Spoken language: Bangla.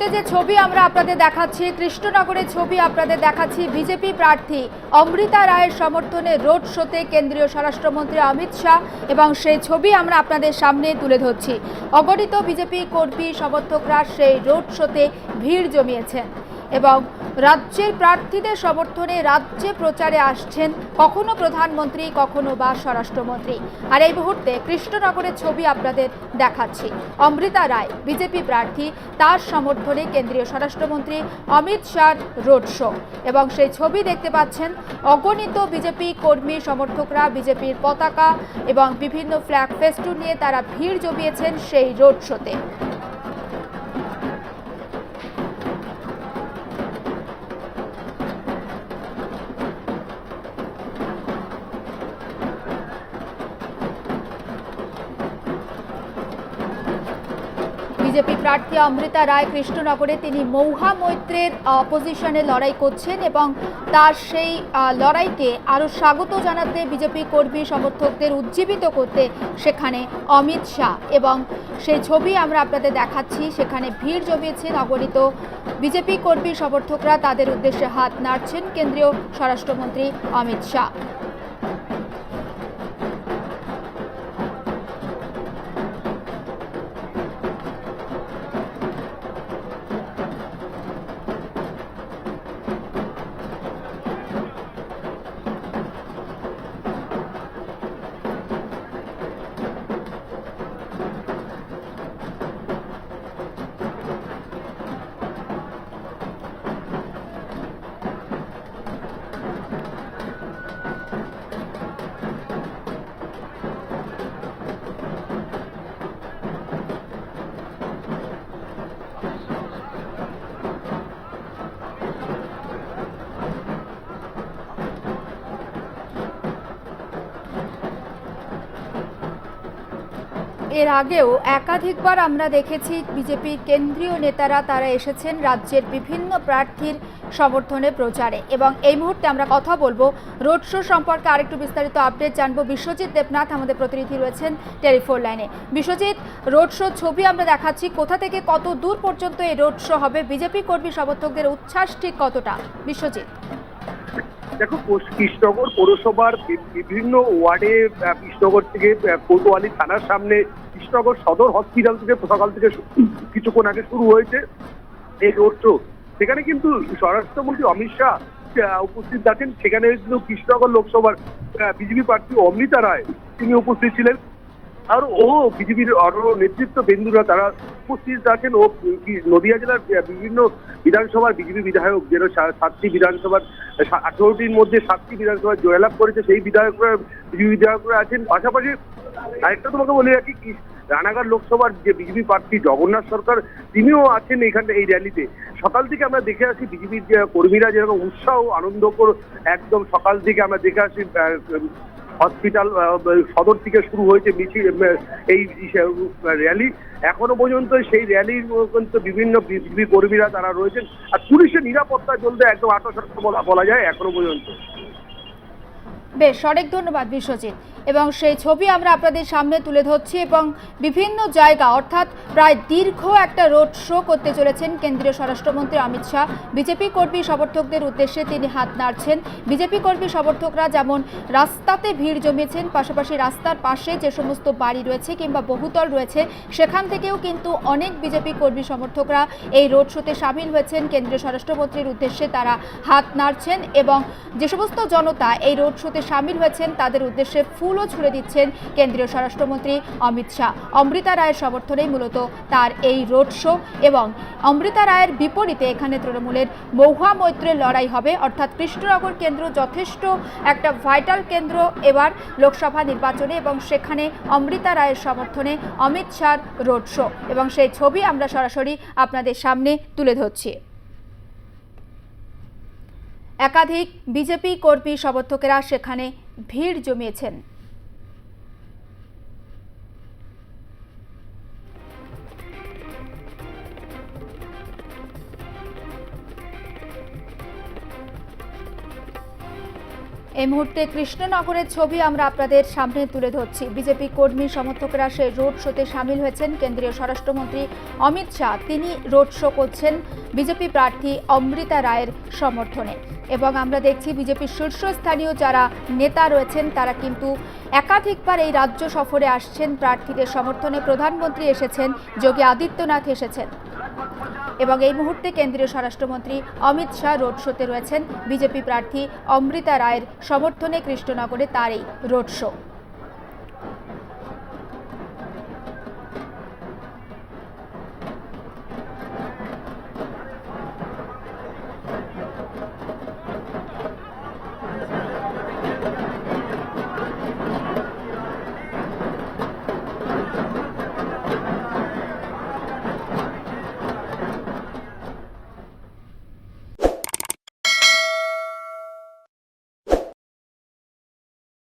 মুহূর্তে যে ছবি আমরা আপনাদের দেখাচ্ছি, কৃষ্ণনগরের ছবি আপনাদের দেখাচ্ছি। বিজেপি প্রার্থী অমৃতা রায়ের সমর্থনে রোড শোতে কেন্দ্রীয় স্বরাষ্ট্রমন্ত্রী অমিত শাহ, এবং সেই ছবি আমরা আপনাদের সামনে তুলে ধরছি। অগণিত বিজেপি কর্মী সমর্থকরা সেই রোড শোতে ভিড় জমিয়েছেন এবং রাজ্যের প্রার্থীদের সমর্থনে রাজ্যে প্রচারে আসছেন কখনো প্রধানমন্ত্রী, কখনো বা স্বরাষ্ট্রমন্ত্রী। আর এই মুহূর্তে কৃষ্ণনগরের ছবি আপনাদের দেখাচ্ছি। অমৃতা রায় বিজেপি প্রার্থী, তার সমর্থনে কেন্দ্রীয় স্বরাষ্ট্রমন্ত্রী অমিত শাহর রোড শো, এবং সেই ছবি দেখতে পাচ্ছেন। অগণিত বিজেপি কর্মী সমর্থকরা বিজেপির পতাকা এবং বিভিন্ন ফ্ল্যাগ ফেস্টুন নিয়ে তারা ভিড় জমিয়েছেন সেই রোড শোতে। বিজেপি প্রার্থী অমৃতা রায় কৃষ্ণনগরে তিনি মৌহা মৈত্রের অপোজিশনে লড়াই করছেন, এবং তার সেই লড়াইকে আরও স্বাগত জানাতে বিজেপি কর্মী সমর্থকদের উজ্জীবিত করতে সেখানে অমিত শাহ, এবং সেই ছবি আমরা আপনাদের দেখাচ্ছি। সেখানে ভিড় জমিয়েছেন অগণিত বিজেপি কর্মী সমর্থকরা, তাদের উদ্দেশ্যে হাত নাড়ছেন কেন্দ্রীয় স্বরাষ্ট্রমন্ত্রী অমিত শাহ। এর আগেও একাধিকবার আমরা দেখেছি বিজেপির কেন্দ্রীয় নেতারা তারা এসেছেন রাজ্যের বিভিন্ন প্রার্থীর সমর্থনে প্রচারে, এবং এই মুহূর্তে আমরা কথা বলবো রোড শো সম্পর্কে। আরেকটু বিস্তারিত আপডেট জানবো। বিশ্বজিৎ দেবনাথ আমাদের প্রতিনিধি রয়েছেন টেলিফোন লাইনে। বিশ্বজিৎ, রোড শো ছবি আমরা দেখাচ্ছি, কোথা থেকে কত দূর পর্যন্ত এই রোড শো হবে, বিজেপি কর্মী সমর্থকদের উচ্ছ্বাস ঠিক কতটা? বিশ্বজিৎ, দেখো, কৃষ্ণনগর পৌরসভার বিভিন্ন ওয়ার্ডে কৃষ্ণনগর থেকে কোতোয়ালি থানার সামনে কৃষ্ণনগর সদর হসপিটাল থেকে সকাল থেকে কিছুক্ষণ আগে শুরু হয়েছে এই রোড শো। সেখানে কিন্তু স্বরাষ্ট্রমন্ত্রী অমিত শাহ উপস্থিত আছেন। সেখানে কিন্তু কৃষ্ণনগর লোকসভার বিজেপি প্রার্থী অমৃতা রায় তিনি উপস্থিত ছিলেন, আর ও বিজেপির আরো নেতৃত্ব বিন্দুরা তারা উপস্থিত আছেন। ও নদিয়া জেলার বিভিন্ন বিধানসভার বিজেপি বিধায়ক, যেন 7টি বিধানসভার 18টির মধ্যে 7টি বিধানসভায় জয়লাভ করেছে, সেই বিধায়করা বিজেপি বিধায়করা আছেন। পাশাপাশি আরেকটা তোমাকে বলে রাখি, রানাঘাট লোকসভার যে বিজেপি প্রার্থী জগন্নাথ সরকার, তিনিও আছেন এখানে এই র্যালিতে। সকাল থেকে আমরা দেখে আসি বিজেপির যে কর্মীরা যেরকম উৎসাহ আনন্দ করে একদম সকাল থেকে আমরা দেখে আসি হসপিটাল সদর থেকে শুরু হয়েছে মিছিল, এই র্যালি। এখনো পর্যন্ত সেই র্যালির বিভিন্ন বিজেপি কর্মীরা তারা রয়েছেন, আর পুলিশের নিরাপত্তা চলতে একদম আত্মসত্ত্ব বলা যায় এখনো পর্যন্ত। বেশ, অনেক ধন্যবাদ বিশ্বজিৎ। এবং সেই ছবি আমরা আপনাদের সামনে তুলে ধরছি, এবং বিভিন্ন জায়গা অর্থাৎ প্রায় দীর্ঘ একটা রোড শো করতে চলেছেন কেন্দ্রীয় স্বরাষ্ট্রমন্ত্রী অমিত শাহ। বিজেপি কর্মী সমর্থকদের উদ্দেশ্যে তিনি হাত নাড়ছেন। বিজেপি কর্মী সমর্থকরা যেমন রাস্তাতে ভিড় জমিয়েছেন, পাশাপাশি রাস্তার পাশে যে সমস্ত বাড়ি রয়েছে কিংবা বহুতল রয়েছে সেখান থেকেও কিন্তু অনেক বিজেপি কর্মী সমর্থকরা এই রোড শোতে সামিল হয়েছেন। কেন্দ্রীয় স্বরাষ্ট্রমন্ত্রীর উদ্দেশ্যে তারা হাত নাড়ছেন, এবং যে সমস্ত জনতা এই রোড শোতে সামিল হয়েছেন তাদের উদ্দেশ্যে ফুলও ছুড়ে দিচ্ছেন কেন্দ্রীয় স্বরাষ্ট্রমন্ত্রী অমিত শাহ। অমৃতা রায়ের সমর্থনেই মূলত তার এই রোড শো, এবং অমৃতা রায়ের বিপরীতে এখানে তৃণমূলের মৌহা মৈত্রের লড়াই হবে। অর্থাৎ কৃষ্ণনগর কেন্দ্র যথেষ্ট একটা ভাইটাল কেন্দ্র এবার লোকসভা নির্বাচনে, এবং সেখানে অমৃতা রায়ের সমর্থনে অমিত শাহর রোড শো, এবং সেই ছবি আমরা সরাসরি আপনাদের সামনে তুলে ধরছি। একাধিক বিজেপি কর্মী সমর্থকেরা সেখানে ভিড় জমিয়েছেন। এই মুহূর্তে কৃষ্ণনগরের ছবি আমরা আপনাদের সামনে তুলে ধরছি। বিজেপি কর্মী সমর্থকরা সেই রোড শোতে সামিল হয়েছেন কেন্দ্রীয় স্বরাষ্ট্রমন্ত্রী অমিত শাহ। তিনি রোড শো করছেন বিজেপি প্রার্থী অমৃতা রায়ের সমর্থনে। এবং আমরা দেখছি বিজেপির শীর্ষস্থানীয় যারা নেতা রয়েছেন তারা কিন্তু একাধিকবার এই রাজ্য সফরে আসছেন প্রার্থীদের সমর্থনে। প্রধানমন্ত্রী এসেছেন, যোগী আদিত্যনাথ এসেছেন এবং এই মুহূর্তে কেন্দ্রীয় স্বরাষ্ট্রমন্ত্রী অমিত শাহ রোড শোতে রয়েছেন বিজেপি প্রার্থী অমৃতা রায়ের সমর্থনে। কৃষ্ণনগরে তার এই রোড শো।